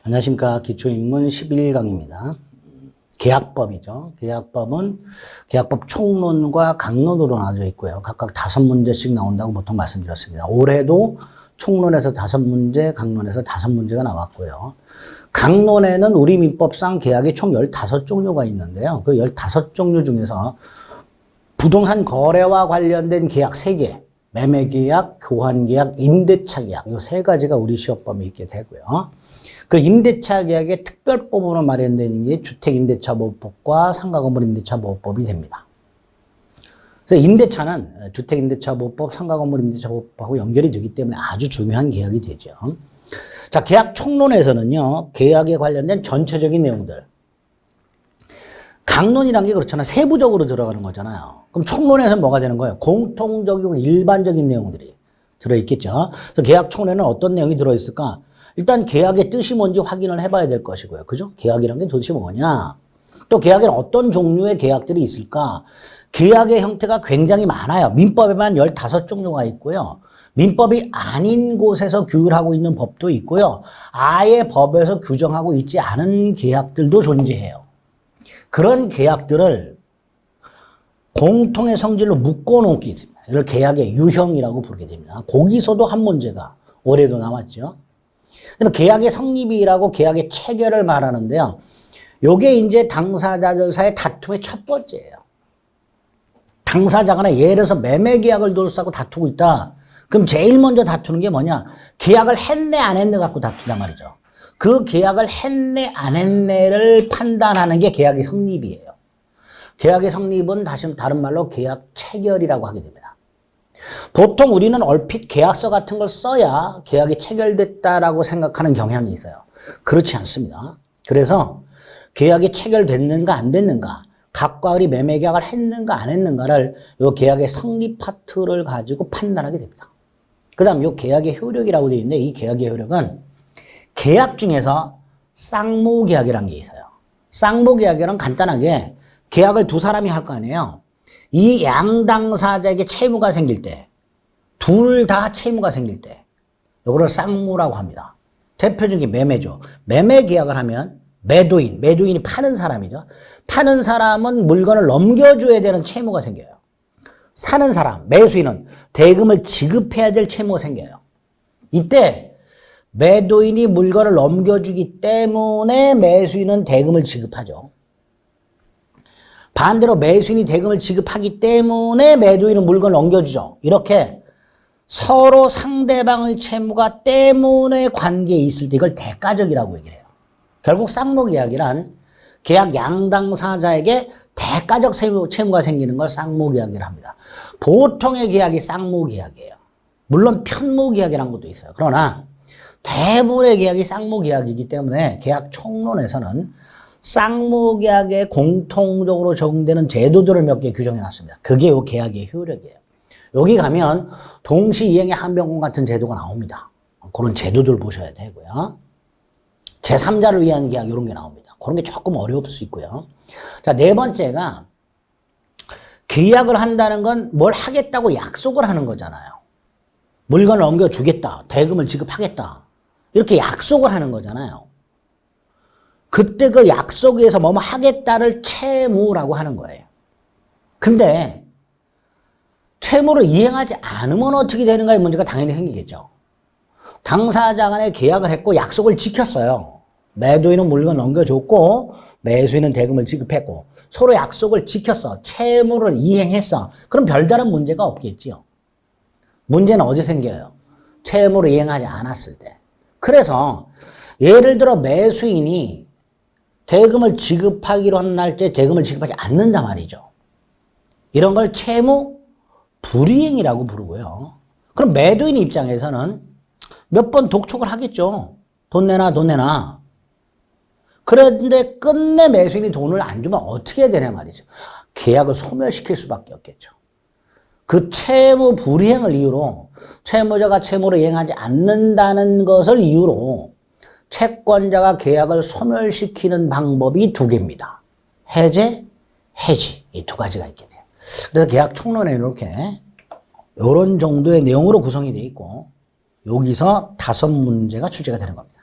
안녕하십니까. 기초인문 11강입니다. 계약법이죠. 계약법은 계약법 총론과 강론으로 나눠져 있고요. 각각 5문제씩 나온다고 보통 말씀드렸습니다. 올해도 총론에서 5문제, 강론에서 5문제가 나왔고요. 강론에는 우리 민법상 계약이 총 15종류가 있는데요. 그 15종류 중에서 부동산 거래와 관련된 계약 3개, 매매계약, 교환계약, 임대차 계약, 이 3가지가 우리 시험범위에 있게 되고요. 그 임대차 계약의 특별법으로 마련되는 게 주택임대차보호법과 상가건물임대차보호법이 됩니다. 그래서 임대차는 주택임대차보호법, 상가건물임대차보호법하고 연결이 되기 때문에 아주 중요한 계약이 되죠. 자, 계약 총론에서는요, 계약에 관련된 전체적인 내용들. 강론이란 게 그렇잖아요. 세부적으로 들어가는 거잖아요. 그럼 총론에서는 뭐가 되는 거예요? 공통적이고 일반적인 내용들이 들어있겠죠. 그래서 계약 총론에는 어떤 내용이 들어있을까? 일단 계약의 뜻이 뭔지 확인을 해봐야 될 것이고요. 그죠? 계약이란 게 도대체 뭐냐? 또 계약에는 어떤 종류의 계약들이 있을까? 계약의 형태가 굉장히 많아요. 민법에만 15종류가 있고요. 민법이 아닌 곳에서 규율하고 있는 법도 있고요. 아예 법에서 규정하고 있지 않은 계약들도 존재해요. 그런 계약들을 공통의 성질로 묶어놓기 있습니다. 이걸 계약의 유형이라고 부르게 됩니다. 거기서도 한 문제가 올해도 나왔죠. 계약의 성립이라고 계약의 체결을 말하는데요. 요게 이제 당사자들 사이의 다툼의 첫 번째예요. 당사자 간에 예를 들어서 매매 계약을 둘러싸고 다투고 있다. 그럼 제일 먼저 다투는 게 뭐냐? 계약을 했네 안 했네 갖고 다투단 말이죠. 그 계약을 했네 안 했네를 판단하는 게 계약의 성립이에요. 계약의 성립은 다른 말로 계약 체결이라고 하게 됩니다. 보통 우리는 얼핏 계약서 같은 걸 써야 계약이 체결됐다라고 생각하는 경향이 있어요. 그렇지 않습니다. 그래서 계약이 체결됐는가 안 됐는가, 각과 을이 매매 계약을 했는가 안 했는가를 이 계약의 성립 파트를 가지고 판단하게 됩니다. 그 다음 이 계약의 효력이라고 되어 있는데, 이 계약의 효력은 계약 중에서 쌍무계약이라는 게 있어요. 쌍무계약이란 간단하게 계약을 두 사람이 할 거 아니에요. 이 양당사자에게 채무가 생길 때, 둘 다 채무가 생길 때, 이거를 쌍무라고 합니다. 대표적인 매매죠. 매매 계약을 하면 매도인이 파는 사람이죠. 파는 사람은 물건을 넘겨줘야 되는 채무가 생겨요. 사는 사람, 매수인은 대금을 지급해야 될 채무가 생겨요. 이때 매도인이 물건을 넘겨주기 때문에 매수인은 대금을 지급하죠. 반대로 매수인이 대금을 지급하기 때문에 매도인은 물건을 넘겨주죠. 이렇게 서로 상대방의 채무가 때문에 관계에 있을 때 이걸 대가적이라고 얘기를 해요. 결국 쌍무계약이란 계약 양당사자에게 대가적 채무가 생기는 걸 쌍무계약이라고 합니다. 보통의 계약이 쌍무계약이에요. 물론 편무계약이라는 것도 있어요. 그러나 대부분의 계약이 쌍무계약이기 때문에 계약 총론에서는 쌍무계약에 공통적으로 적용되는 제도들을 몇 개 규정해 놨습니다. 그게 이 계약의 효력이에요. 여기 가면 동시이행의 한변권 같은 제도가 나옵니다. 그런 제도들 보셔야 되고요. 제3자를 위한 계약 이런 게 나옵니다. 그런 게 조금 어려울 수 있고요. 자, 네 번째가 계약을 한다는 건 뭘 하겠다고 약속을 하는 거잖아요. 물건을 넘겨주겠다. 대금을 지급하겠다. 이렇게 약속을 하는 거잖아요. 그때 그 약속에 의해서 뭐뭐 하겠다를 채무라고 하는 거예요. 근데 채무를 이행하지 않으면 어떻게 되는가의 문제가 당연히 생기겠죠. 당사자 간에 계약을 했고 약속을 지켰어요. 매도인은 물건 넘겨줬고 매수인은 대금을 지급했고 서로 약속을 지켰어. 채무를 이행했어. 그럼 별다른 문제가 없겠지요. 문제는 어디 생겨요? 채무를 이행하지 않았을 때. 그래서 예를 들어 매수인이 대금을 지급하기로 한 날 때 대금을 지급하지 않는단 말이죠. 이런 걸 채무 불이행이라고 부르고요. 그럼 매도인 입장에서는 몇 번 독촉을 하겠죠. 돈 내놔. 그런데 끝내 매수인이 돈을 안 주면 어떻게 해야 되냐 말이죠. 계약을 소멸시킬 수밖에 없겠죠. 그 채무 불이행을 이유로 채무자가 채무를 이행하지 않는다는 것을 이유로 채권자가 계약을 소멸시키는 방법이 2개입니다. 해지 이 2가지가 있게 돼요. 그래서 계약 총론에 이렇게 이런 정도의 내용으로 구성이 되어 있고 여기서 5문제가 출제가 되는 겁니다.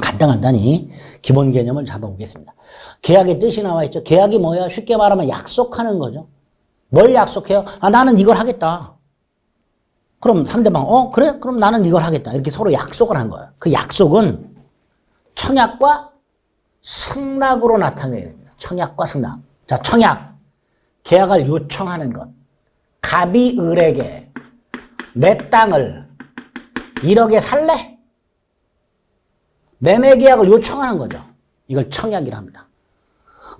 간단히 기본 개념을 잡아보겠습니다. 계약의 뜻이 나와 있죠. 계약이 뭐예요? 쉽게 말하면 약속하는 거죠. 뭘 약속해요? 아, 나는 이걸 하겠다. 그럼 상대방, 그래? 그럼 나는 이걸 하겠다. 이렇게 서로 약속을 한 거예요. 그 약속은 청약과 승낙으로 나타내야 됩니다. 청약과 승낙. 자, 청약. 계약을 요청하는 것. 갑이 을에게 내 땅을 1억에 살래? 매매 계약을 요청하는 거죠. 이걸 청약이라 합니다.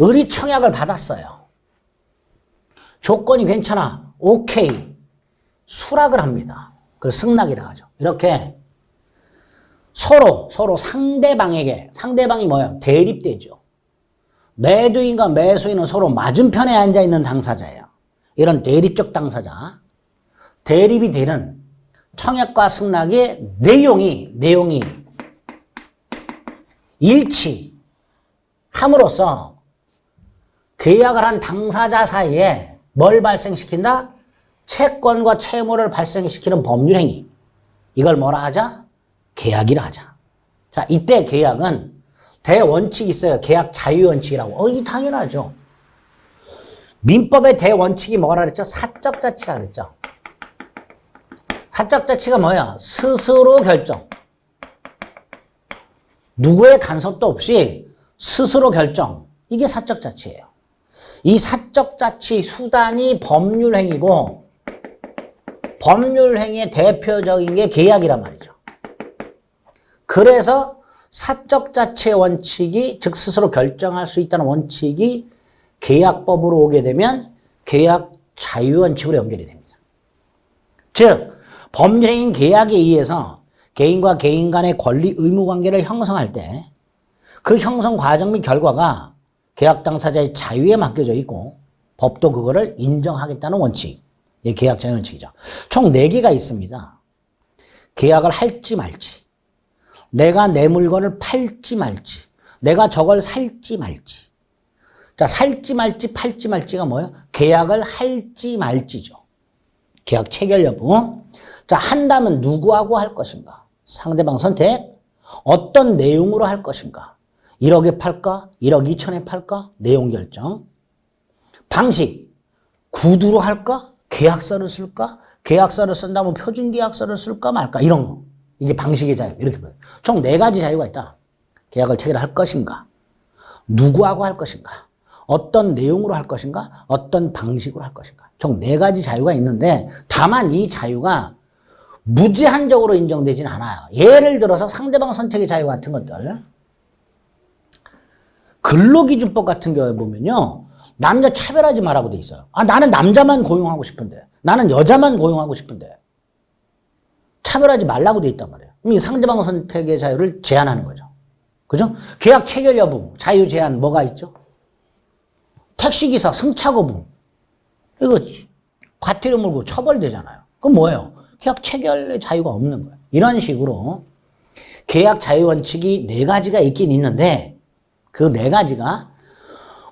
을이 청약을 받았어요. 조건이 괜찮아. 오케이. 수락을 합니다. 그걸 승낙이라 하죠. 이렇게 서로 상대방에게, 상대방이 뭐예요? 대립되죠. 매도인과 매수인은 서로 맞은편에 앉아있는 당사자예요. 이런 대립적 당사자. 대립이 되는 청약과 승낙의 내용이 일치함으로써 계약을 한 당사자 사이에 뭘 발생시킨다? 채권과 채무를 발생시키는 법률행위. 이걸 뭐라 하자? 계약이라 하자. 자, 이때 계약은 대원칙이 있어요. 계약 자유원칙이라고. 이 당연하죠. 민법의 대원칙이 뭐라 그랬죠? 사적자치라 그랬죠. 사적자치가 뭐야? 스스로 결정. 누구의 간섭도 없이 스스로 결정. 이게 사적자치예요. 이 사적자치 수단이 법률행위고 법률행위의 대표적인 게 계약이란 말이죠. 그래서 사적자치의 원칙이, 즉 스스로 결정할 수 있다는 원칙이 계약법으로 오게 되면 계약 자유원칙으로 연결이 됩니다. 즉 법률행위인 계약에 의해서 개인과 개인 간의 권리 의무 관계를 형성할 때 그 형성 과정 및 결과가 계약 당사자의 자유에 맡겨져 있고 법도 그거를 인정하겠다는 원칙. 이게 계약 자유원칙이죠. 총 4개가 있습니다. 계약을 할지 말지, 내가 내 물건을 팔지 말지, 내가 저걸 살지 말지. 자, 살지 말지 팔지 말지가 뭐예요? 계약을 할지 말지죠. 계약 체결 여부. 자, 한다면 누구하고 할 것인가? 상대방 선택. 어떤 내용으로 할 것인가? 1억에 팔까? 1억 2천에 팔까? 내용 결정. 방식. 구두로 할까? 계약서를 쓸까? 계약서를 쓴다면 표준계약서를 쓸까 말까? 이런 거. 이게 방식의 자유. 이렇게 보여요. 총 4가지 자유가 있다. 계약을 체결할 것인가? 누구하고 할 것인가? 어떤 내용으로 할 것인가? 어떤 방식으로 할 것인가? 총 4가지 자유가 있는데 다만 이 자유가 무제한적으로 인정되진 않아요. 예를 들어서 상대방 선택의 자유 같은 것들. 근로기준법 같은 경우에 보면요. 남녀 차별하지 말라고 돼 있어요. 아, 나는 남자만 고용하고 싶은데. 나는 여자만 고용하고 싶은데. 차별하지 말라고 돼 있단 말이에요. 그럼 이 상대방 선택의 자유를 제한하는 거죠. 그죠? 계약 체결 여부, 자유 제한 뭐가 있죠? 택시기사 승차 거부. 이거 과태료 물고 처벌되잖아요. 그럼 뭐예요? 계약 체결의 자유가 없는 거예요. 이런 식으로 계약 자유 원칙이 4가지가 있긴 있는데 그 4가지가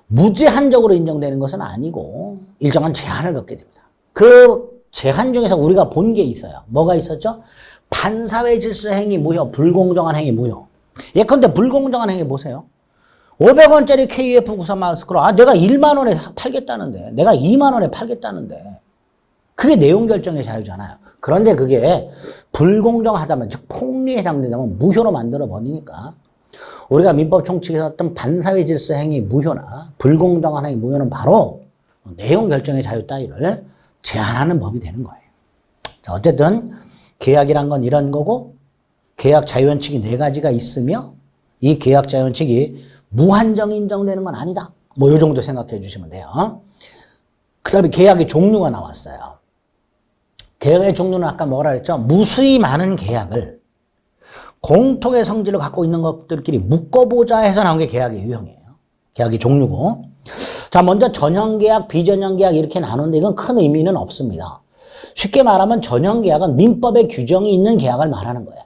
무제한적으로 인정되는 것은 아니고 일정한 제한을 갖게 됩니다. 그 제한 중에서 우리가 본 게 있어요. 뭐가 있었죠? 반사회 질서 행위 무효, 불공정한 행위 무효. 예컨대 불공정한 행위 보세요. 500원짜리 KF 구사 마스크로 내가 1만 원에 팔겠다는데, 내가 2만 원에 팔겠다는데 그게 내용 결정의 자유잖아요. 그런데 그게 불공정하다면, 즉 폭리에 해당된다면 무효로 만들어 버리니까 우리가 민법 총칙에서 어떤 반사회 질서 행위 무효나 불공정한 행위 무효는 바로 내용 결정의 자유 따위를 제한하는 법이 되는 거예요. 자, 어쨌든 계약이란 건 이런 거고 계약 자유원칙이 4가지가 있으며 이 계약 자유원칙이 무한정 인정되는 건 아니다. 뭐 이 정도 생각해 주시면 돼요. 그 다음에 계약의 종류가 나왔어요. 계약의 종류는 아까 뭐라 그랬죠? 무수히 많은 계약을 공통의 성질을 갖고 있는 것들끼리 묶어보자 해서 나온 게 계약의 유형이에요. 계약의 종류고. 자, 먼저 전형계약, 비전형계약 이렇게 나누는데 이건 큰 의미는 없습니다. 쉽게 말하면 전형계약은 민법에 규정이 있는 계약을 말하는 거예요.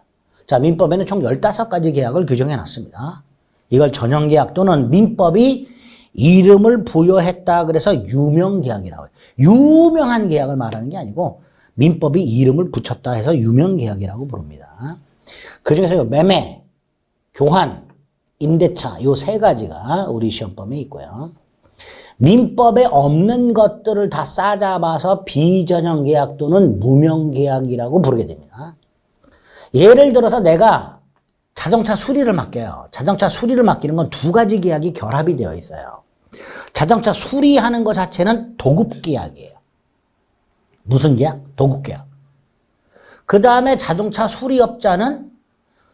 자, 민법에는 총 15가지 계약을 규정해 놨습니다. 이걸 전형계약 또는 민법이 이름을 부여했다 그래서 유명계약이라고 해요. 유명한 계약을 말하는 게 아니고 민법이 이름을 붙였다 해서 유명계약이라고 부릅니다. 그 중에서 매매, 교환, 임대차 요 세 가지가 우리 시험범위에 있고요. 민법에 없는 것들을 다 싸잡아서 비전형 계약 또는 무명 계약이라고 부르게 됩니다. 예를 들어서 내가 자동차 수리를 맡겨요. 자동차 수리를 맡기는 건 두 가지 계약이 결합이 되어 있어요. 자동차 수리하는 것 자체는 도급 계약이에요. 무슨 계약? 도급 계약. 그 다음에 자동차 수리업자는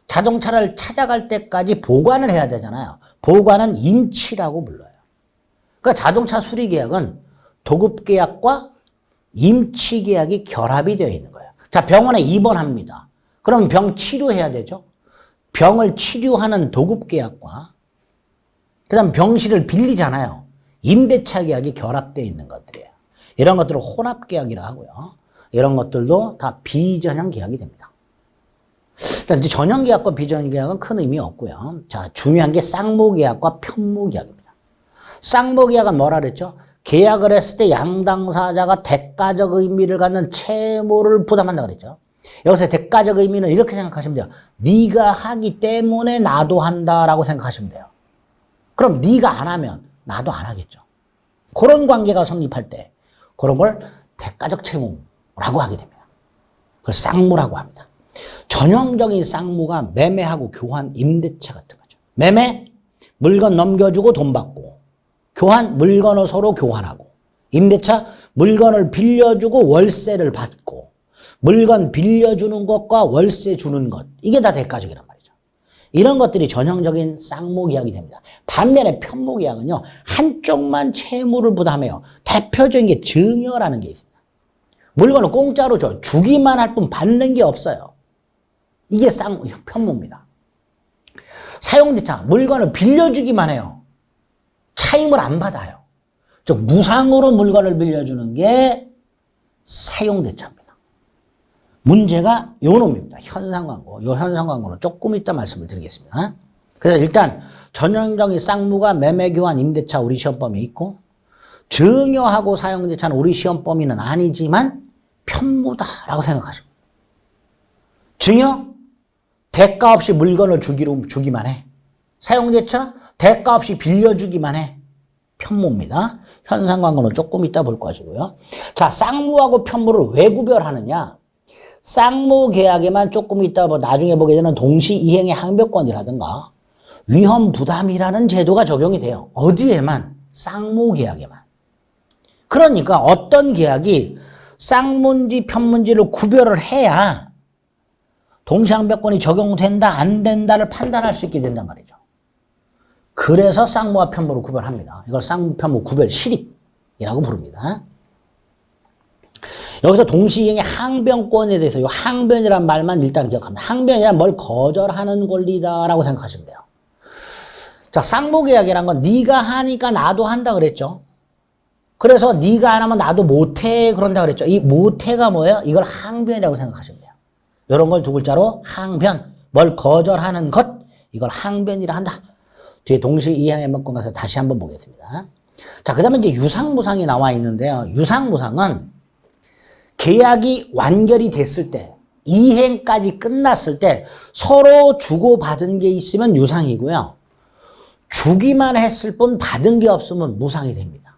자동차를 찾아갈 때까지 보관을 해야 되잖아요. 보관은 임치라고 불러요. 그러니까 자동차 수리 계약은 도급 계약과 임치 계약이 결합이 되어 있는 거예요. 자, 병원에 입원합니다. 그럼 병 치료해야 되죠. 병을 치료하는 도급 계약과 그 다음 병실을 빌리잖아요. 임대차 계약이 결합되어 있는 것들이에요. 이런 것들을 혼합계약이라 하고요. 이런 것들도 다 비전형 계약이 됩니다. 일단 이제 전형 계약과 비전형 계약은 큰 의미 없고요. 자, 중요한 게 쌍무 계약과 편무 계약입니다. 쌍무 계약은 뭐라 그랬죠? 계약을 했을 때 양당사자가 대가적 의미를 갖는 채무를 부담한다 그랬죠. 여기서 대가적 의미는 이렇게 생각하시면 돼요. 네가 하기 때문에 나도 한다라고 생각하시면 돼요. 그럼 네가 안 하면 나도 안 하겠죠. 그런 관계가 성립할 때 그런 걸 대가적 채무라고 하게 됩니다. 그걸 쌍무라고 합니다. 전형적인 쌍무가 매매하고 교환, 임대차 같은 거죠. 매매, 물건 넘겨주고 돈 받고, 교환, 물건을 서로 교환하고, 임대차, 물건을 빌려주고 월세를 받고, 물건 빌려주는 것과 월세 주는 것, 이게 다 대가적이란 말이죠. 이런 것들이 전형적인 쌍무 계약이 됩니다. 반면에 편무 계약은요, 한쪽만 채무를 부담해요. 대표적인 게 증여라는 게 있습니다. 물건을 공짜로 줘. 주기만 할 뿐 받는 게 없어요. 이게 편무입니다. 사용대차, 물건을 빌려주기만 해요. 차임을 안 받아요. 즉 무상으로 물건을 빌려주는 게 사용대차입니다. 문제가 요 놈입니다. 현상광고. 요 현상광고는 조금 이따 말씀을 드리겠습니다. 그래서 일단 전형적인 쌍무가 매매, 교환, 임대차 우리 시험범위에 있고, 증여하고 사용대차는 우리 시험범위는 아니지만 편무다라고 생각하시고, 증여, 대가 없이 물건을 주기만 해. 사용대차, 대가 없이 빌려주기만 해. 편무입니다. 현상광고는 조금 이따 볼 것이고요. 자, 쌍무하고 편무를 왜 구별하느냐? 쌍무 계약에만 조금 이따 나중에 보게 되는 동시이행의 항변권이라든가 위험부담이라는 제도가 적용이 돼요. 어디에만? 쌍무 계약에만. 그러니까 어떤 계약이 쌍문지, 편문지를 구별을 해야 동시항변권이 적용된다, 안 된다를 판단할 수 있게 된단 말이죠. 그래서 쌍무와 편무를 구별합니다. 이걸 쌍무, 편무 구별 실익이라고 부릅니다. 여기서 동시이행의 항변권에 대해서 이 항변이란 말만 일단 기억합니다. 항변이란 뭘 거절하는 권리다라고 생각하시면 돼요. 자, 쌍무계약이란 건 네가 하니까 나도 한다 그랬죠. 그래서 네가 안 하면 나도 못해 그런다 그랬죠. 이 못해가 뭐예요? 이걸 항변이라고 생각하시면 돼요. 이런 걸 두 글자로 항변, 뭘 거절하는 것, 이걸 항변이라 한다. 뒤에 동시이행의 항변권 가서 다시 한번 보겠습니다. 자, 그 다음에 이제 유상무상이 나와 있는데요. 유상무상은 계약이 완결이 됐을 때, 이행까지 끝났을 때 서로 주고받은 게 있으면 유상이고요. 주기만 했을 뿐 받은 게 없으면 무상이 됩니다.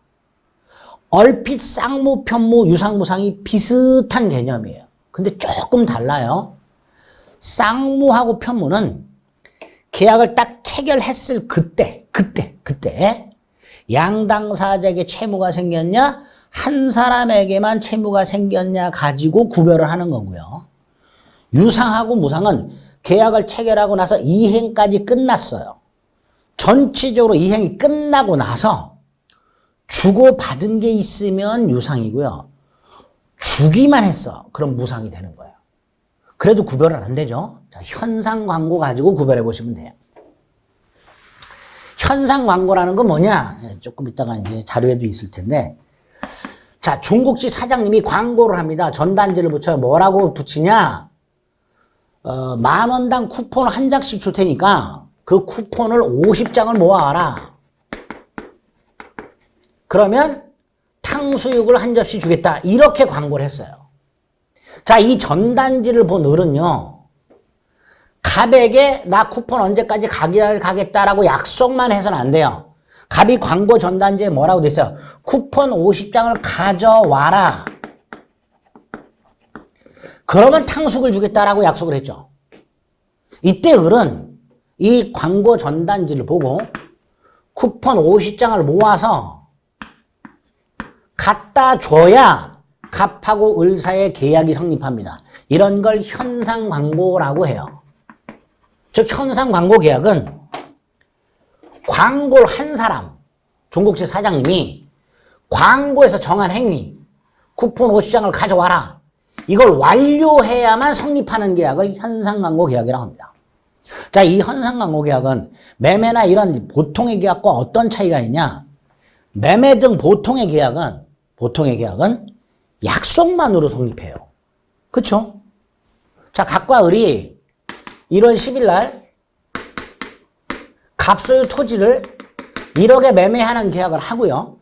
얼핏 쌍무, 편무, 유상무상이 비슷한 개념이에요. 근데 조금 달라요. 쌍무하고 편무는 계약을 딱 체결했을 그때 양당사자에게 채무가 생겼냐, 한 사람에게만 채무가 생겼냐 가지고 구별을 하는 거고요. 유상하고 무상은 계약을 체결하고 나서 이행까지 끝났어요. 전체적으로 이행이 끝나고 나서 주고받은 게 있으면 유상이고요. 주기만 했어. 그럼 무상이 되는 거예요. 그래도 구별은 안 되죠. 자, 현상 광고 가지고 구별해 보시면 돼요. 현상 광고라는 건 뭐냐? 조금 이따가 이제 자료에도 있을 텐데. 자, 중국집 사장님이 광고를 합니다. 전단지를 붙여요. 뭐라고 붙이냐? 10,000원당 쿠폰 한 장씩 줄 테니까 그 쿠폰을 50장을 모아와라. 그러면 탕수육을 한 접시 주겠다. 이렇게 광고를 했어요. 자, 이 전단지를 본 어른요. 갑에게 나 쿠폰 언제까지 가겠다라고 약속만 해서는 안 돼요. 갑이 광고 전단지에 뭐라고 돼 있어요? 쿠폰 50장을 가져와라. 그러면 탕수육을 주겠다라고 약속을 했죠. 이때 을은 이 광고 전단지를 보고 쿠폰 50장을 모아서 갖다 줘야 갑하고 을 사이의 계약이 성립합니다. 이런 걸 현상 광고라고 해요. 즉 현상 광고 계약은 광고를 한 사람, 중국집 사장님이 광고에서 정한 행위, 쿠폰 50장을 가져와라. 이걸 완료해야만 성립하는 계약을 현상 광고 계약이라고 합니다. 자, 이 현상 광고 계약은 매매나 이런 보통의 계약과 어떤 차이가 있냐? 매매 등 보통의 계약은 약속만으로 성립해요. 그쵸? 자, 갑과 을이 1월 10일 날 갑소유 토지를 1억에 매매하는 계약을 하고요.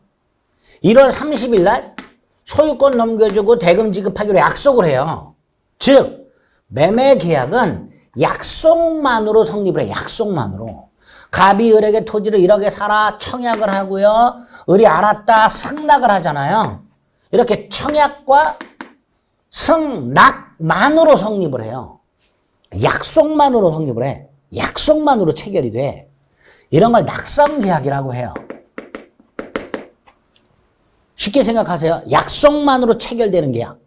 1월 30일 날 소유권 넘겨주고 대금 지급하기로 약속을 해요. 즉 매매 계약은 약속만으로 성립을 해요. 약속만으로. 갑이 을에게 토지를 1억에 사라 청약을 하고요. 을이 알았다 승낙을 하잖아요. 이렇게 청약과 승낙만으로 성립을 해요. 약속만으로 성립을 해. 약속만으로 체결이 돼. 이런 걸 낙성계약이라고 해요. 쉽게 생각하세요. 약속만으로 체결되는 계약.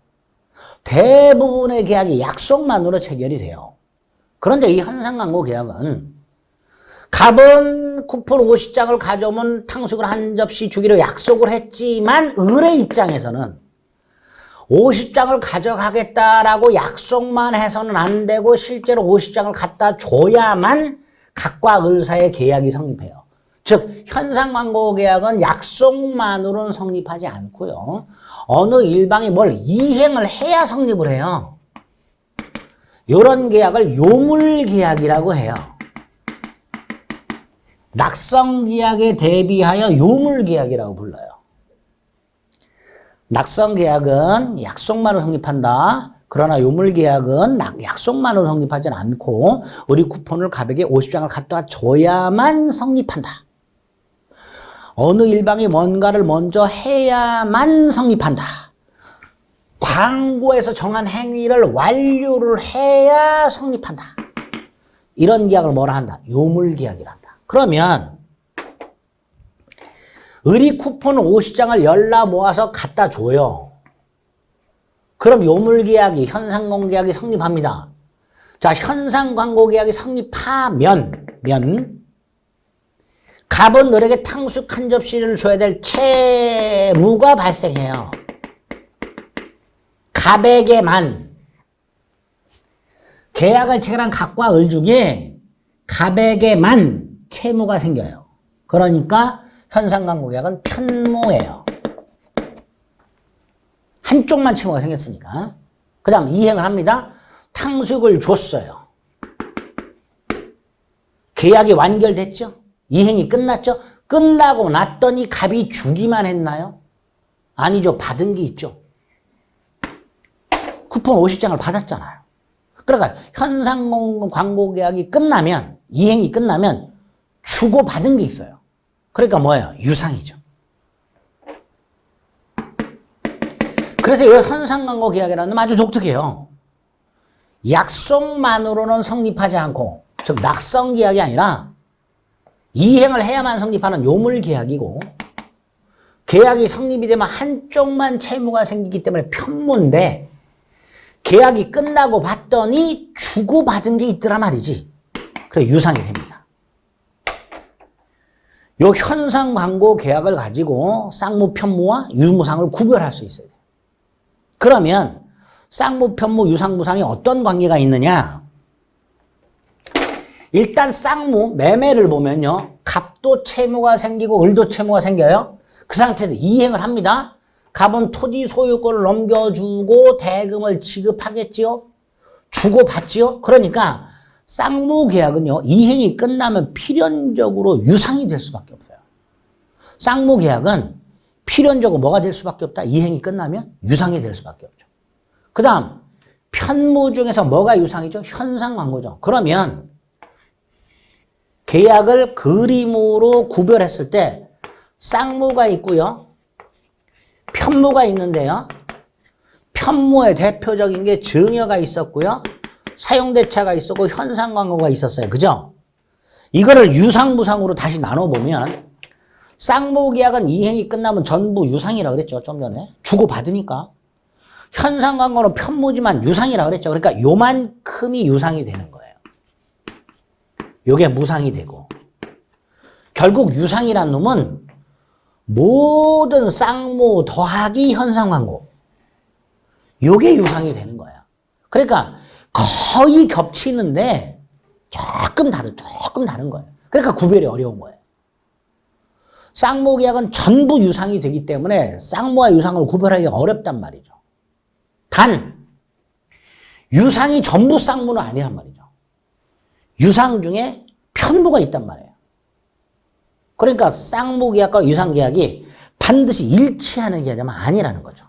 대부분의 계약이 약속만으로 체결이 돼요. 그런데 이 현상광고 계약은 갑은 쿠폰 50장을 가져오면 탕수육을 한 접시 주기로 약속을 했지만 을의 입장에서는 50장을 가져가겠다라고 약속만 해서는 안 되고 실제로 50장을 갖다 줘야만 갑과 을 사이의 계약이 성립해요. 즉 현상광고 계약은 약속만으로는 성립하지 않고요. 어느 일방이 뭘 이행을 해야 성립을 해요. 이런 계약을 요물계약이라고 해요. 낙성계약에 대비하여 요물계약이라고 불러요. 낙성계약은 약속만으로 성립한다. 그러나 요물계약은 약속만으로 성립하지 않고 우리 쿠폰을 갑에게 50장을 갖다 줘야만 성립한다. 어느 일방이 뭔가를 먼저 해야만 성립한다. 광고에서 정한 행위를 완료를 해야 성립한다. 이런 계약을 뭐라 한다? 요물계약이라 한다. 그러면 을이 쿠폰 50장을 열라 모아서 갖다 줘요. 그럼 요물계약이 현상광고계약이 성립합니다. 자, 현상광고계약이 성립하면 갑은 을에게 탕수육 한 접시를 줘야 될 채무가 발생해요. 갑에게만 계약을 체결한 갑과 을 중에 갑에게만 채무가 생겨요. 그러니까 현상광고계약은 편모예요. 한쪽만 채무가 생겼으니까. 그 다음 이행을 합니다. 탕수육을 줬어요. 계약이 완결됐죠? 이행이 끝났죠? 끝나고 났더니 갑이 주기만 했나요? 아니죠. 받은 게 있죠. 쿠폰 50장을 받았잖아요. 그러니까 현상광고계약이 끝나면, 이행이 끝나면 주고 받은 게 있어요. 그러니까 뭐예요? 유상이죠. 그래서 이 현상광고계약이라는 건 아주 독특해요. 약속만으로는 성립하지 않고, 즉 낙성계약이 아니라 이행을 해야만 성립하는 요물계약이고, 계약이 성립이 되면 한쪽만 채무가 생기기 때문에 편모인데 계약이 끝나고 봤더니 주고받은 게 있더라 말이지. 그래 유상이 됩니다. 요 현상광고계약을 가지고 쌍무, 편무와 유무상을 구별할 수 있어야 돼요. 그러면 쌍무, 편무, 유상, 무상이 어떤 관계가 있느냐? 일단 쌍무, 매매를 보면요. 갑도 채무가 생기고 을도 채무가 생겨요. 그 상태에서 이행을 합니다. 갑은 토지 소유권을 넘겨주고 대금을 지급하겠지요. 주고받지요. 그러니까 쌍무 계약은요. 이행이 끝나면 필연적으로 유상이 될 수밖에 없어요. 쌍무 계약은 필연적으로 뭐가 될 수밖에 없다? 이행이 끝나면 유상이 될 수밖에 없죠. 그 다음 편무 중에서 뭐가 유상이죠? 현상광고죠. 그러면 계약을 그림으로 구별했을 때 쌍무가 있고요. 편무가 있는데요. 편무의 대표적인 게 증여가 있었고요. 사용대차가 있었고 현상광고가 있었어요. 그죠? 이거를 유상무상으로 다시 나눠보면 쌍무계약은 이행이 끝나면 전부 유상이라고 그랬죠. 좀 전에. 주고받으니까. 현상광고는 편무지만 유상이라고 그랬죠. 그러니까 요만큼이 유상이 되는 거예요. 요게 무상이 되고. 결국 유상이란 놈은 모든 쌍무 더하기 현상광고. 요게 유상이 되는 거야. 그러니까 거의 겹치는데 조금 다른 거예요. 그러니까 구별이 어려운 거예요. 쌍무계약은 전부 유상이 되기 때문에 쌍무와 유상을 구별하기가 어렵단 말이죠. 단 유상이 전부 쌍무는 아니란 말이죠. 유상 중에 편무가 있단 말이에요. 그러니까 쌍무계약과 유상계약이 반드시 일치하는 게 아니라는 거죠.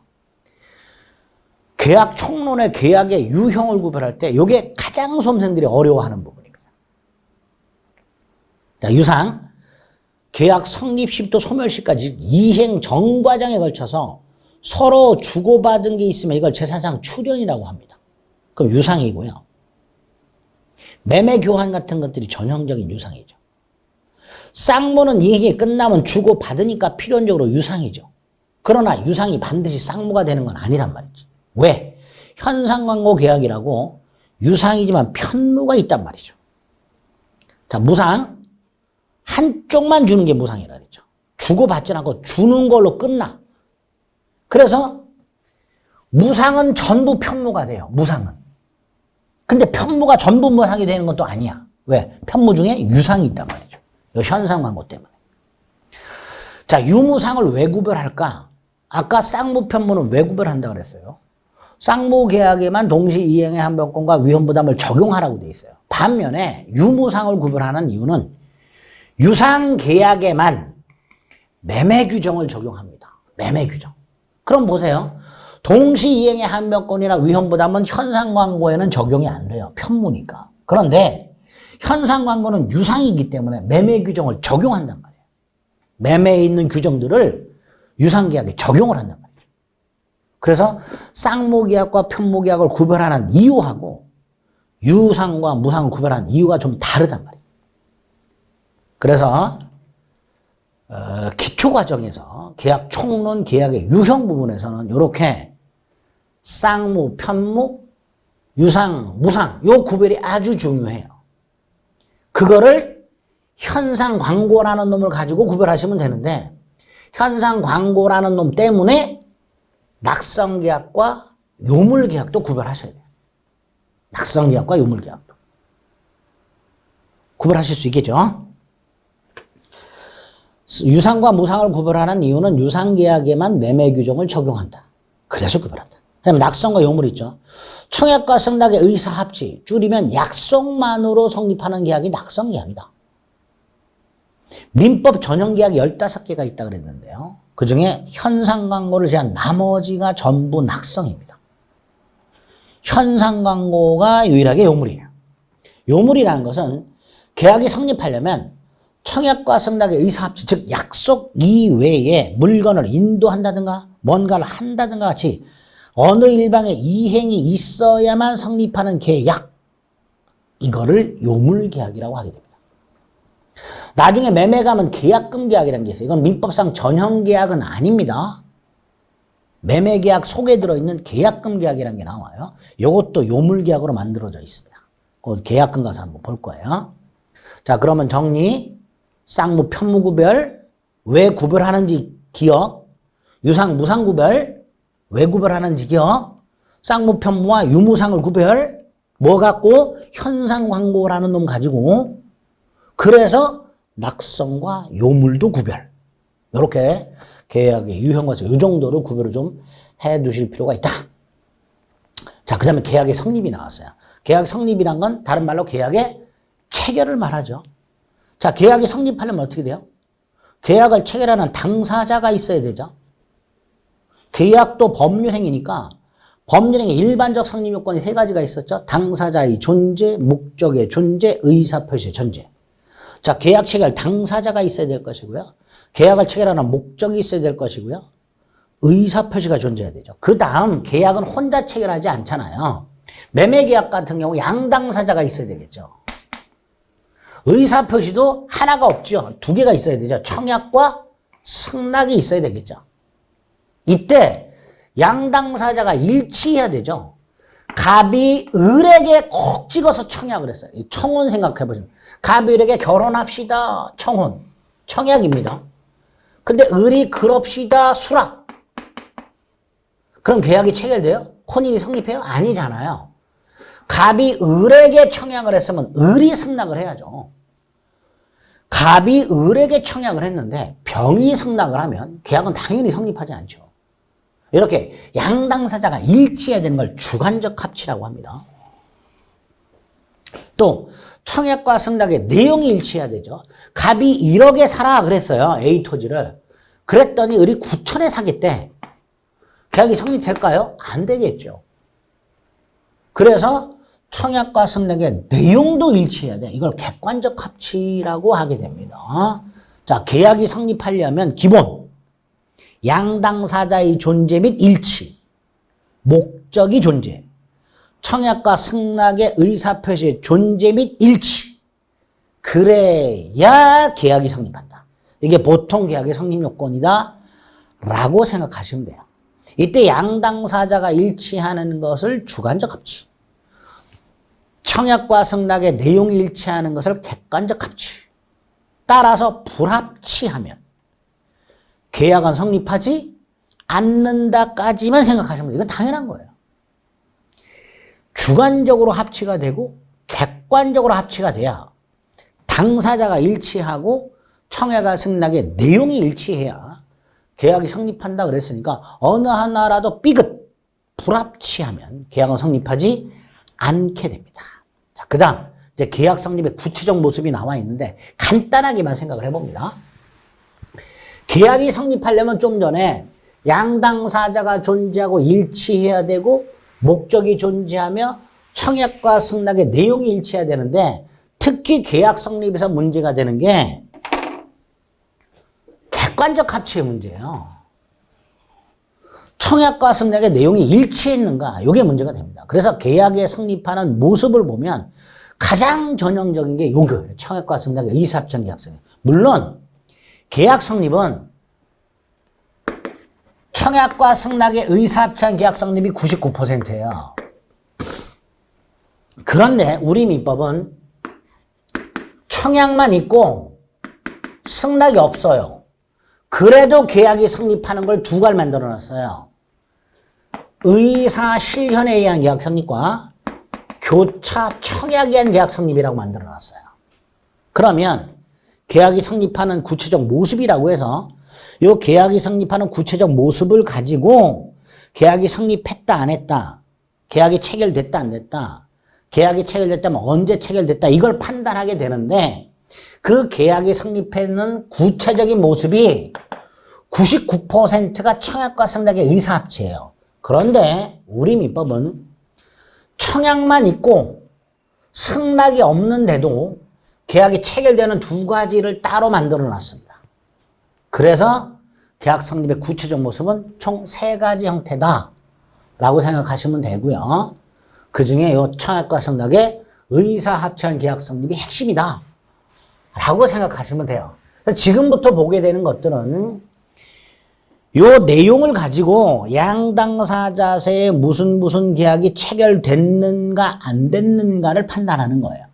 계약 총론의 계약의 유형을 구별할 때 이게 가장 수험생들이 어려워하는 부분입니다. 자, 유상, 계약 성립 시부터 소멸시까지 이행 전 과정에 걸쳐서 서로 주고받은 게 있으면 이걸 재산상 출연이라고 합니다. 그럼 유상이고요. 매매 교환 같은 것들이 전형적인 유상이죠. 쌍무는 이행이 끝나면 주고받으니까 필연적으로 유상이죠. 그러나 유상이 반드시 쌍무가 되는 건 아니란 말이지. 왜? 현상광고 계약이라고 유상이지만 편무가 있단 말이죠. 자, 무상. 한쪽만 주는 게 무상이라 그랬죠. 주고받지 않고 주는 걸로 끝나. 그래서 무상은 전부 편무가 돼요. 무상은. 근데 편무가 전부 무상이 되는 건 또 아니야. 왜? 편무 중에 유상이 있단 말이죠. 이 현상광고 때문에. 자, 유무상을 왜 구별할까? 아까 쌍무 편무는 왜 구별한다고 그랬어요? 쌍무 계약에만 동시 이행의 한변권과 위헌부담을 적용하라고 돼 있어요. 반면에 유무상을 구별하는 이유는 유상 계약에만 매매 규정을 적용합니다. 매매 규정. 그럼 보세요. 동시 이행의 한변권이나 위헌부담은 현상광고에는 적용이 안 돼요. 편무니까. 그런데 현상광고는 유상이기 때문에 매매 규정을 적용한단 말이에요. 매매에 있는 규정들을 유상계약에 적용을 한단 말이에요. 그래서 쌍무계약과 편무계약을 구별하는 이유하고 유상과 무상을 구별하는 이유가 좀 다르단 말이에요. 그래서 기초과정에서 계약 총론 계약의 유형 부분에서는 이렇게 쌍무, 편무, 유상, 무상 요 구별이 아주 중요해요. 그거를 현상광고라는 놈을 가지고 구별하시면 되는데 현상광고라는 놈 때문에 낙성계약과 요물계약도 구별하셔야 돼요. 낙성계약과 요물계약도. 구별하실 수 있겠죠? 유상과 무상을 구별하는 이유는 유상계약에만 매매 규정을 적용한다. 그래서 구별한다. 그다음에 낙성과 요물 있죠. 청약과 승낙의 의사합치, 줄이면 약속만으로 성립하는 계약이 낙성계약이다. 민법 전형계약이 15개가 있다 그랬는데요. 그중에 현상광고를 제한 나머지가 전부 낙성입니다. 현상광고가 유일하게 요물이에요. 요물이라는 것은 계약이 성립하려면 청약과 승낙의 의사합치, 즉 약속 이외에 물건을 인도한다든가 뭔가를 한다든가 같이 어느 일방의 이행이 있어야만 성립하는 계약, 이거를 요물계약이라고 하게 됩니다. 나중에 매매가면 계약금 계약이라는 게 있어요. 이건 민법상 전형계약은 아닙니다. 매매계약 속에 들어있는 계약금 계약이라는 게 나와요. 이것도 요물계약으로 만들어져 있습니다. 그 계약금 가서 한번 볼 거예요. 자, 그러면 정리. 쌍무, 편무 구별, 왜 구별하는지 기억, 유상, 무상 구별, 왜 구별하는지 기억, 쌍무, 편무와 유무상을 구별, 뭐 갖고? 현상광고라는 놈 가지고, 그래서 낙성과 요물도 구별. 이렇게 계약의 유형과 이 정도로 구별을 좀 해 두실 필요가 있다. 자, 그 다음에 계약의 성립이 나왔어요. 계약 성립이란 건 다른 말로 계약의 체결을 말하죠. 자, 계약이 성립하려면 어떻게 돼요? 계약을 체결하는 당사자가 있어야 되죠. 계약도 법률행위니까 법률행위 일반적 성립 요건이 세 가지가 있었죠. 당사자의 존재, 목적의 존재, 의사표시의 존재. 자, 계약 체결 당사자가 있어야 될 것이고요. 계약을 체결하는 목적이 있어야 될 것이고요. 의사표시가 존재해야 되죠. 그 다음 계약은 혼자 체결하지 않잖아요. 매매계약 같은 경우 양당사자가 있어야 되겠죠. 의사표시도 하나가 없죠. 두 개가 있어야 되죠. 청약과 승낙이 있어야 되겠죠. 이때 양당사자가 일치해야 되죠. 갑이 을에게 콕 찍어서 청약을 했어요. 청혼 생각해보시면 갑이 을에게 결혼합시다. 청혼. 청약입니다. 근데 을이 그럽시다. 수락. 그럼 계약이 체결돼요? 혼인이 성립해요? 아니잖아요. 갑이 을에게 청약을 했으면 을이 승낙을 해야죠. 갑이 을에게 청약을 했는데 병이 승낙을 하면 계약은 당연히 성립하지 않죠. 이렇게 양당사자가 일치해야 되는 걸 주관적 합치라고 합니다. 또 청약과 승낙의 내용이 일치해야 되죠. 갑이 1억에 사라 그랬어요. A 토지를. 그랬더니 을이 9천에 사겠대. 계약이 성립될까요? 안 되겠죠. 그래서 청약과 승낙의 내용도 일치해야 돼. 이걸 객관적 합치라고 하게 됩니다. 자, 계약이 성립하려면 기본 양당사자의 존재 및 일치, 목적이 존재, 청약과 승낙의 의사표시의 존재 및 일치. 그래야 계약이 성립한다. 이게 보통 계약의 성립 요건이다 라고 생각하시면 돼요. 이때 양당사자가 일치하는 것을 주관적 합치, 청약과 승낙의 내용이 일치하는 것을 객관적 합치, 따라서 불합치하면 계약은 성립하지 않는다까지만 생각하시면 돼요. 이건 당연한 거예요. 주관적으로 합치가 되고 객관적으로 합치가 돼야 당사자가 일치하고 청약과 승낙의 내용이 일치해야 계약이 성립한다 그랬으니까 어느 하나라도 삐끗 불합치하면 계약은 성립하지 않게 됩니다. 자, 그 다음 이제 계약 성립의 구체적 모습이 나와 있는데 간단하게만 생각을 해봅니다. 계약이 성립하려면 좀 전에 양당사자가 존재하고 일치해야 되고 목적이 존재하며 청약과 승낙의 내용이 일치해야 되는데 특히 계약 성립에서 문제가 되는 게 객관적 합치의 문제예요. 청약과 승낙의 내용이 일치했는가? 이게 문제가 됩니다. 그래서 계약에 성립하는 모습을 보면 가장 전형적인 게 요거예요. 청약과 승낙의 의사합천 계약성. 물론 계약 성립은 청약과 승낙의 의사합천 계약 성립이 99%예요. 그런데 우리 민법은 청약만 있고 승낙이 없어요. 그래도 계약이 성립하는 걸 두 가지 만들어 놨어요. 의사 실현에 의한 계약 성립과 교차 청약에 의한 계약 성립이라고 만들어 놨어요. 그러면 계약이 성립하는 구체적 모습이라고 해서 이 계약이 성립하는 구체적 모습을 가지고 계약이 성립했다 안 했다, 계약이 체결됐다 안 됐다, 계약이 체결됐다면 언제 체결됐다 이걸 판단하게 되는데 그 계약이 성립하는 구체적인 모습이 99%가 청약과 승낙의 의사합치예요. 그런데 우리 민법은 청약만 있고 승낙이 없는데도 계약이 체결되는 두 가지를 따로 만들어 놨습니다. 그래서 계약 성립의 구체적 모습은 총 세 가지 형태다 라고 생각하시면 되고요. 그 중에 이 청약과 승낙의 의사합치한 계약 성립이 핵심이다 라고 생각하시면 돼요. 지금부터 보게 되는 것들은 이 내용을 가지고 양당사자세에 무슨 계약이 체결됐는가 안 됐는가를 판단하는 거예요.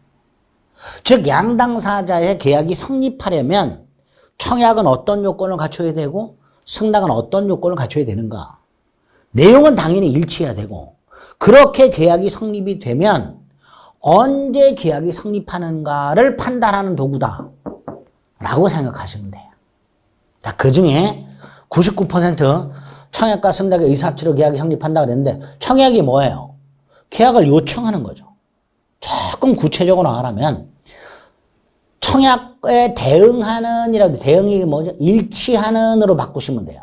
즉 양당사자의 계약이 성립하려면 청약은 어떤 요건을 갖춰야 되고 승낙은 어떤 요건을 갖춰야 되는가. 내용은 당연히 일치해야 되고 그렇게 계약이 성립이 되면 언제 계약이 성립하는가를 판단하는 도구다 라고 생각하시면 돼요. 자, 그 중에 99% 청약과 승낙의 의사합치로 계약이 성립한다 그랬는데 청약이 뭐예요? 계약을 요청하는 거죠. 조금 구체적으로 말하면 청약에 대응하는 이라고 대응이 뭐죠? 일치하는으로 바꾸시면 돼요.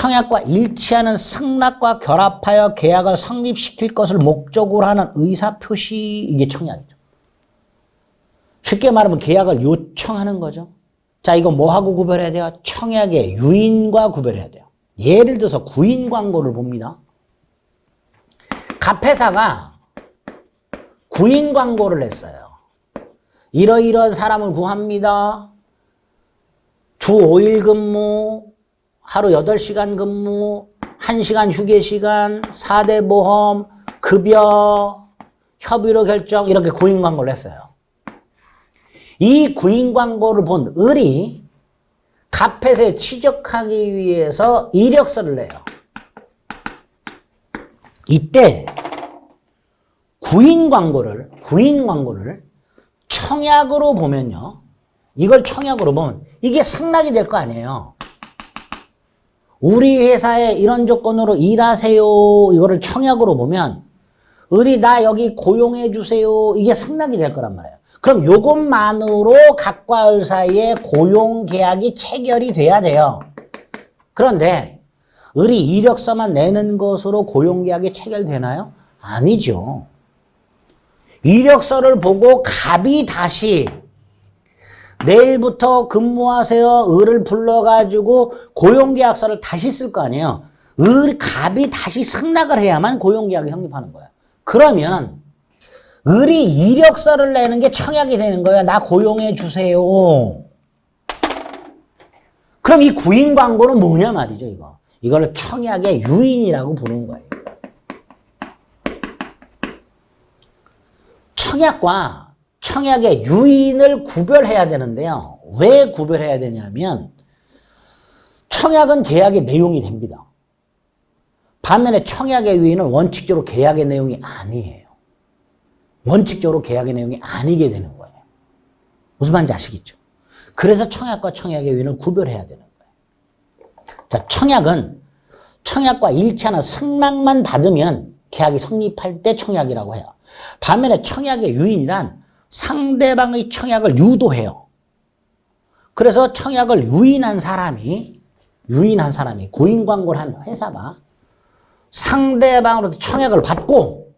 청약과 일치하는 승낙과 결합하여 계약을 성립시킬 것을 목적으로 하는 의사표시, 이게 청약이죠. 쉽게 말하면 계약을 요청하는 거죠. 자, 이거 뭐하고 구별해야 돼요? 청약의 유인과 구별해야 돼요. 예를 들어서 구인 광고를 봅니다. 갑회사가 구인 광고를 했어요. 이러이러한 사람을 구합니다. 주 5일 근무, 하루 8시간 근무, 1시간 휴게시간, 4대 보험, 급여, 협의로 결정, 이렇게 구인 광고를 했어요. 이 구인 광고를 본 을이 갑회사에 취직하기 위해서 이력서를 내요. 이때 구인 광고를 청약으로 보면요. 이걸 청약으로 보면 이게 승낙이 될 거 아니에요. 우리 회사에 이런 조건으로 일하세요. 이거를 청약으로 보면 을이 나 여기 고용해 주세요. 이게 승낙이 될 거란 말이에요. 그럼 요것만으로 갑과 을 사이에 고용 계약이 체결이 돼야 돼요. 그런데 을이 이력서만 내는 것으로 고용 계약이 체결되나요? 아니죠. 이력서를 보고 갑이 다시 내일부터 근무하세요. 을을 불러가지고 고용계약서를 다시 쓸 거 아니에요. 갑이 다시 승낙을 해야만 고용계약이 성립하는 거예요. 그러면 을이 이력서를 내는 게 청약이 되는 거예요. 나 고용해 주세요. 그럼 이 구인 광고는 뭐냐 말이죠, 이거. 이걸 청약의 유인이라고 부르는 거예요. 청약과 청약의 유인을 구별해야 되는데요. 왜 구별해야 되냐면 청약은 계약의 내용이 됩니다. 반면에 청약의 유인은 원칙적으로 계약의 내용이 아니에요. 원칙적으로 계약의 내용이 아니게 되는 거예요. 무슨 말인지 아시겠죠? 그래서 청약과 청약의 유인을 구별해야 되는 거예요. 자, 청약은 청약과 일치하는 승낙만 받으면 계약이 성립할 때 청약이라고 해요. 반면에 청약의 유인이란 상대방의 청약을 유도해요. 그래서 청약을 유인한 사람이 구인 광고를 한 회사가 상대방으로부터 청약을 받고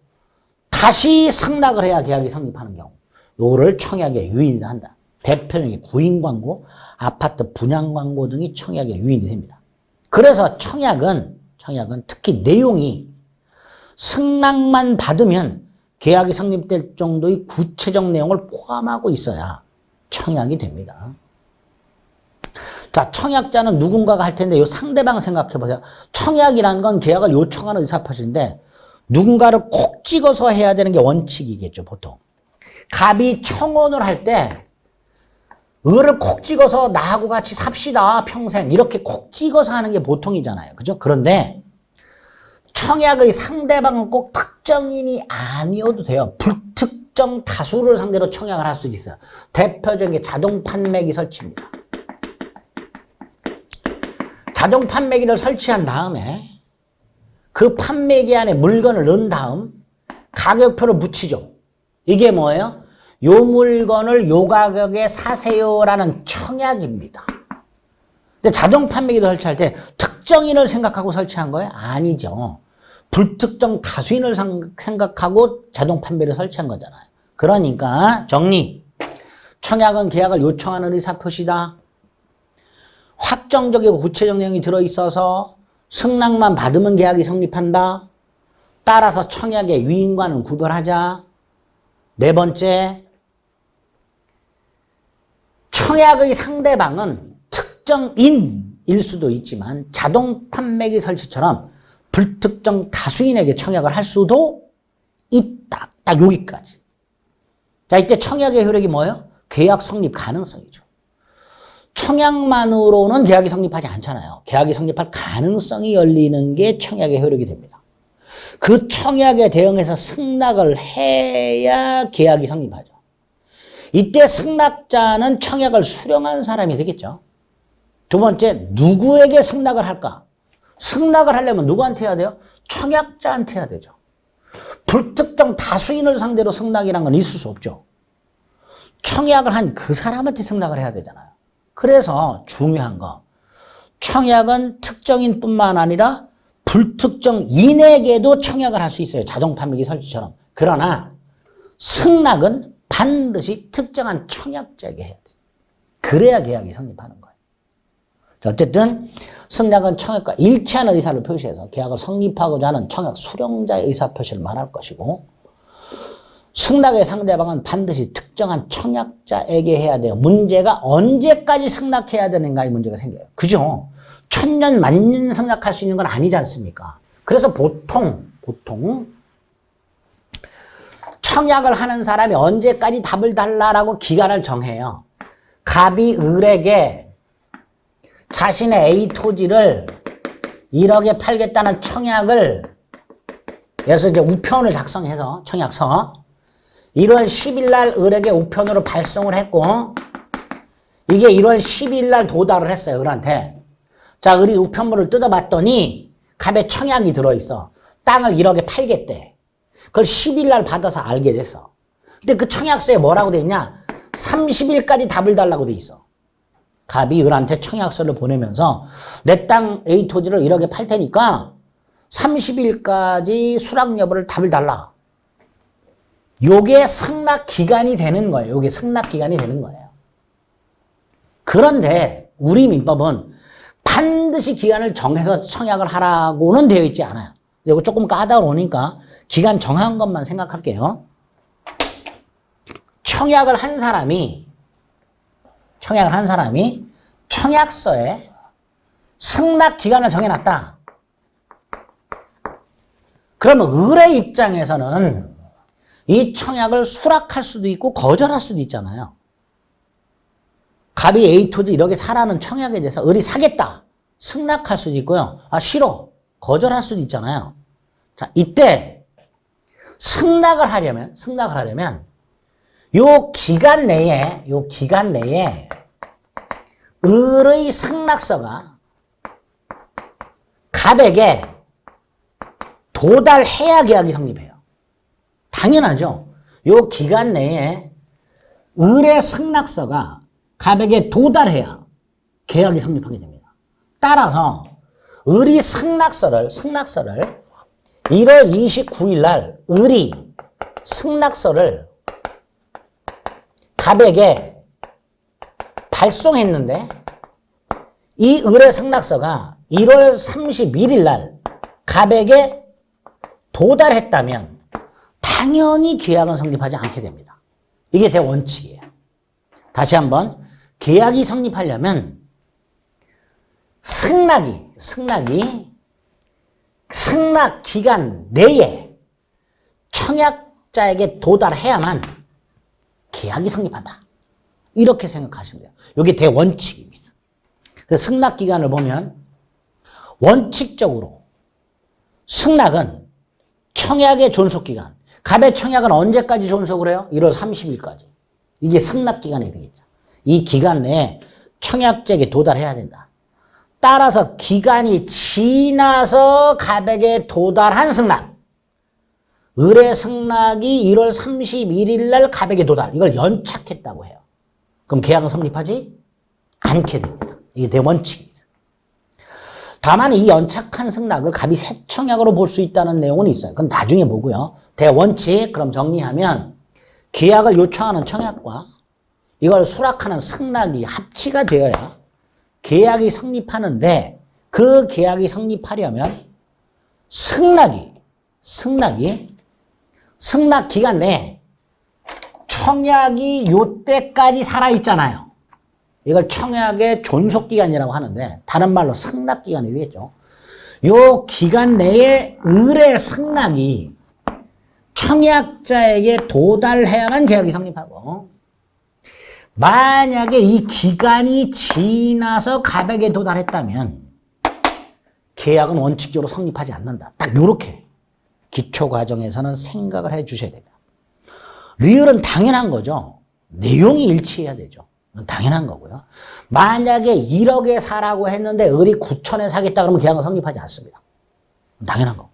다시 승낙을 해야 계약이 성립하는 경우, 요거를 청약의 유인이라 한다. 대표적인 구인 광고, 아파트 분양 광고 등이 청약의 유인이 됩니다. 그래서 청약은 특히 내용이 승낙만 받으면 계약이 성립될 정도의 구체적 내용을 포함하고 있어야 청약이 됩니다. 자, 청약자는 누군가가 할 텐데 이 상대방 생각해 보세요. 청약이라는 건 계약을 요청하는 의사표시인데 누군가를 콕 찍어서 해야 되는 게 원칙이겠죠, 보통. 갑이 청혼을 할 때 을을 콕 찍어서 나하고 같이 삽시다, 평생. 이렇게 콕 찍어서 하는 게 보통이잖아요. 그죠? 그런데 청약의 상대방은 꼭 특정인이 아니어도 돼요. 불특정 다수를 상대로 청약을 할 수 있어요. 대표적인 게 자동 판매기 설치입니다. 자동 판매기를 설치한 다음에 그 판매기 안에 물건을 넣은 다음 가격표를 붙이죠. 이게 뭐예요? 요 물건을 요 가격에 사세요라는 청약입니다. 근데 자동 판매기를 설치할 때 특정인을 생각하고 설치한 거예요? 아니죠. 불특정 다수인을 생각하고 자동 판매를 설치한 거잖아요. 그러니까 정리. 청약은 계약을 요청하는 의사표시다. 확정적이고 구체적 내용이 들어있어서 승낙만 받으면 계약이 성립한다. 따라서 청약의 유인과는 구별하자. 네 번째, 청약의 상대방은 특정인일 수도 있지만 자동 판매기 설치처럼 불특정 다수인에게 청약을 할 수도 있다. 딱 여기까지. 자, 이때 청약의 효력이 뭐예요? 계약 성립 가능성이죠. 청약만으로는 계약이 성립하지 않잖아요. 계약이 성립할 가능성이 열리는 게 청약의 효력이 됩니다. 그 청약에 대응해서 승낙을 해야 계약이 성립하죠. 이때 승낙자는 청약을 수령한 사람이 되겠죠. 두 번째, 누구에게 승낙을 할까? 승낙을 하려면 누구한테 해야 돼요? 청약자한테 해야 되죠. 불특정 다수인을 상대로 승낙이란 건 있을 수 없죠. 청약을 한 그 사람한테 승낙을 해야 되잖아요. 그래서 중요한 거, 청약은 특정인뿐만 아니라 불특정인에게도 청약을 할 수 있어요. 자동 판매기 설치처럼. 그러나 승낙은 반드시 특정한 청약자에게 해야 돼. 그래야 계약이 성립하는 거예요. 어쨌든 승낙은 청약과 일치하는 의사를 표시해서 계약을 성립하고자 하는 청약 수령자의 의사표시를 말할 것이고, 승낙의 상대방은 반드시 특정한 청약자에게 해야 돼요. 문제가 언제까지 승낙해야 되는가 이 문제가 생겨요. 그죠? 천년 만년 승낙할 수 있는 건 아니지 않습니까? 그래서 보통 청약을 하는 사람이 언제까지 답을 달라라고 기간을 정해요. 갑이 을에게 자신의 A 토지를 1억에 팔겠다는 청약을, 그래서 이제 우편을 작성해서 청약서 1월 10일 날 을에게 우편으로 발송을 했고, 이게 1월 12일 날 도달을 했어요, 을한테. 자, 을이 우편물을 뜯어봤더니 갑에 청약이 들어있어. 땅을 1억에 팔겠대. 그걸 10일 날 받아서 알게 됐어. 근데 그 청약서에 뭐라고 돼 있냐? 30일까지 답을 달라고 돼 있어. 갑이 을한테 청약서를 보내면서 내 땅 A 토지를 1억에 팔 테니까 30일까지 수락 여부를 답을 달라. 요게 승낙 기간이 되는 거예요. 요게 승낙 기간이 되는 거예요. 그런데 우리 민법은 반드시 기간을 정해서 청약을 하라고는 되어 있지 않아요. 이거 조금 까다로우니까 기간 정한 것만 생각할게요. 청약을 한 사람이 청약서에 승낙 기간을 정해놨다. 그러면 을의 입장에서는 이 청약을 수락할 수도 있고 거절할 수도 있잖아요. 갑이 A 토지 1억에 사라는 청약에 대해서 을이 사겠다. 승낙할 수도 있고요. 아, 싫어. 거절할 수도 있잖아요. 자, 이때 승낙을 하려면 요 기간 내에 을의 승낙서가 갑에게 도달해야 계약이 성립해요. 당연하죠. 요 기간 내에 을의 승낙서가 갑에게 도달해야 계약이 성립하게 됩니다. 따라서 을이 승낙서를 1월 29일 날 을이 승낙서를 갑에게 발송했는데 이 을의 승낙서가 1월 31일 날 갑에게 도달했다면 당연히 계약은 성립하지 않게 됩니다. 이게 대원칙이에요. 다시 한번 계약이 성립하려면 승낙이 승낙 기간 내에 청약자에게 도달해야만 계약이 성립한다. 이렇게 생각하시면 돼요. 이게 대원칙입니다. 그래서 승낙 기간을 보면 원칙적으로 승낙은 청약의 존속 기간. 갑의 청약은 언제까지 존속을 해요? 1월 30일까지. 이게 승낙 기간이 되겠죠. 이 기간 내에 청약자에게 도달해야 된다. 따라서 기간이 지나서 갑에게 도달한 승낙. 을의 승낙이 1월 31일 날 갑에게 도달. 이걸 연착했다고 해요. 그럼 계약은 성립하지 않게 됩니다. 이게 대원칙입니다. 다만 이 연착한 승낙을 갑이 새 청약으로 볼 수 있다는 내용은 있어요. 그건 나중에 보고요. 대원칙 그럼 정리하면 계약을 요청하는 청약과 이걸 수락하는 승낙이 합치가 되어야 계약이 성립하는데, 그 계약이 성립하려면 승낙 기간 내에 청약이 요때까지 살아있잖아요. 이걸 청약의 존속기간이라고 하는데 다른 말로 승낙기간이 되겠죠. 요 기간 내에 을의 승낙이 청약자에게 도달해야만 계약이 성립하고, 만약에 이 기간이 지나서 갑에게 도달했다면 계약은 원칙적으로 성립하지 않는다. 딱 요렇게 기초과정에서는 생각을 해 주셔야 됩니다. 리을은 당연한 거죠. 내용이 일치해야 되죠. 당연한 거고요. 만약에 1억에 사라고 했는데 을이 9천에 사겠다 그러면 계약은 성립하지 않습니다. 당연한 거.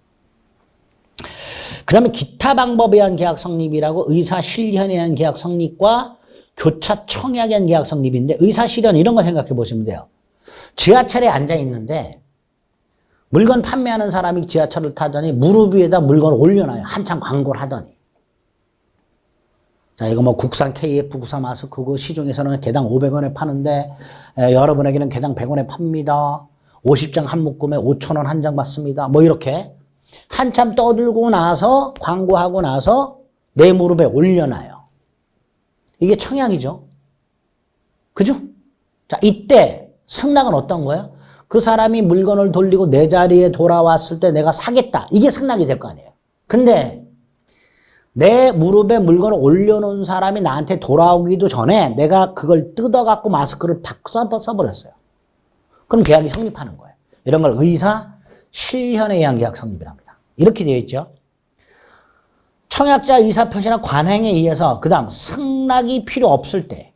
그 다음에 기타 방법에 의한 계약 성립이라고 의사실현에 의한 계약 성립과 교차 청약에 의한 계약 성립인데, 의사실현 이런 거 생각해 보시면 돼요. 지하철에 앉아 있는데 물건 판매하는 사람이 지하철을 타더니 무릎 위에다 물건을 올려놔요. 한참 광고를 하더니. 자, 이거 뭐 국산 KF94 마스크고 시중에서는 개당 500원에 파는데 여러분에게는 개당 100원에 팝니다. 50장 한 묶음에 5,000원 한 장 받습니다. 뭐 이렇게 한참 떠들고 나서 광고하고 나서 내 무릎에 올려놔요. 이게 청약이죠. 그죠? 자, 이때 승낙은 어떤 거예요? 그 사람이 물건을 돌리고 내 자리에 돌아왔을 때 내가 사겠다. 이게 승낙이 될 거 아니에요. 근데 내 무릎에 물건을 올려놓은 사람이 나한테 돌아오기도 전에 내가 그걸 뜯어갖고 마스크를 써버렸어요. 그럼 계약이 성립하는 거예요. 이런 걸 의사 실현에 의한 계약 성립이라고 합니다. 이렇게 되어 있죠. 청약자 의사표시나 관행에 의해서 그 다음 승낙이 필요 없을 때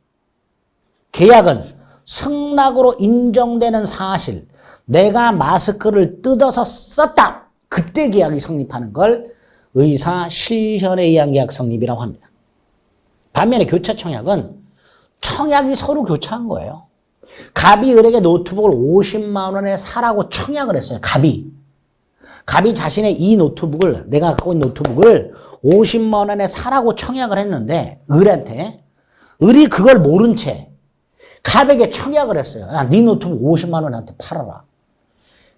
계약은 승낙으로 인정되는 사실, 내가 마스크를 뜯어서 썼다. 그때 계약이 성립하는 걸 의사 실현에 의한 계약 성립이라고 합니다. 반면에 교차 청약은 청약이 서로 교차한 거예요. 갑이 을에게 노트북을 50만 원에 사라고 청약을 했어요. 갑이 자신의 이 노트북을, 내가 갖고 있는 노트북을 50만 원에 사라고 청약을 했는데 을한테, 을이 그걸 모른 채 갑에게 청약을 했어요. 야, 네 노트북 50만 원한테 팔아라.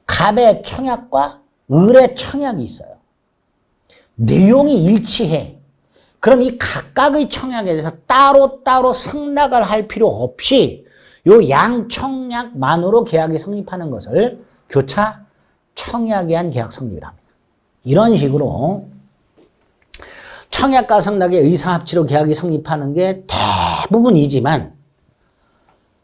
갑의 청약과 을의 청약이 있어요. 내용이 일치해. 그럼 이 각각의 청약에 대해서 따로따로 승낙을 할 필요 없이 요 양청약만으로 계약이 성립하는 것을 교차 청약에 의한 계약 성립이라 합니다. 이런 식으로 청약과 승낙의 의사합치로 계약이 성립하는 게 대부분이지만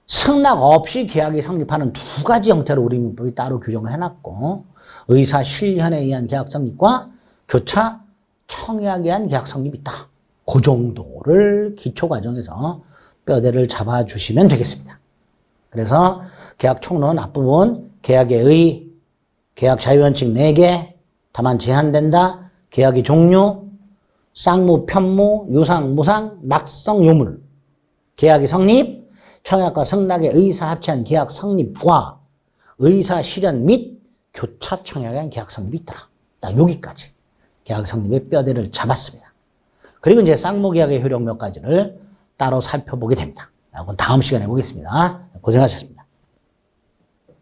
승낙 없이 계약이 성립하는 두 가지 형태로 우리 민법이 따로 규정을 해놨고 의사 실현에 의한 계약 성립과 교차 청약에 의한 계약 성립이 있다. 그 정도를 기초 과정에서 뼈대를 잡아주시면 되겠습니다. 그래서 계약 총론 앞부분 계약의 의, 계약 자유원칙 4개, 다만 제한된다, 계약의 종류, 쌍무, 편무, 유상, 무상, 낙성, 요물, 계약의 성립, 청약과 승낙의 의사 합치한 계약 성립과 의사 실현 및 교차 청약에 의한 계약 성립이 있더라. 딱 여기까지 계약 성립의 뼈대를 잡았습니다. 그리고 이제 쌍무 계약의 효력 몇 가지를 따로 살펴보게 됩니다. 그건 다음 시간에 보겠습니다. 고생하셨습니다.